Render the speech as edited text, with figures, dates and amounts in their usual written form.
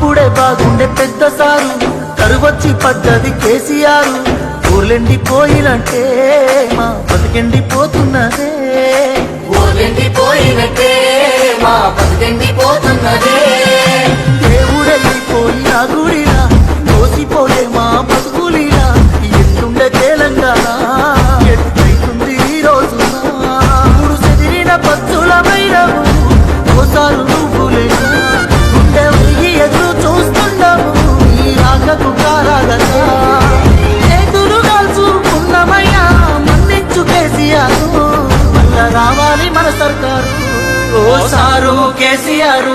అప్పుడే బాగుండే పెద్ద సారు కరువొచ్చి పడ్డది కేసీఆర్ ఊర్లెండిపోయినట్టే మా బతికెండిపోతున్నదే ఊర్లెండిపోయినట్టే మా బతికెండిపోతున్నదే దేవుడెళ్ళిపోయిన గుడిలా మోసిపోయే మా బతుకులిలా ఎట్లుండే తెలంగాణ ఎట్లయితుంది ఈ రోజున మూడు చెదిరిన పచ్చుల వైరము ఓసారు నువ్వులేనా గుండె ఉరిగి ఎదురు చూస్తున్నాము ఈ రాకకు కారాగదా చేతులు కాల్చుకున్నమయ్యా మన్నించు కేసీఆర్ మళ్ళా రావాలి మన సర్కారు ఓసారు కేసీఆర్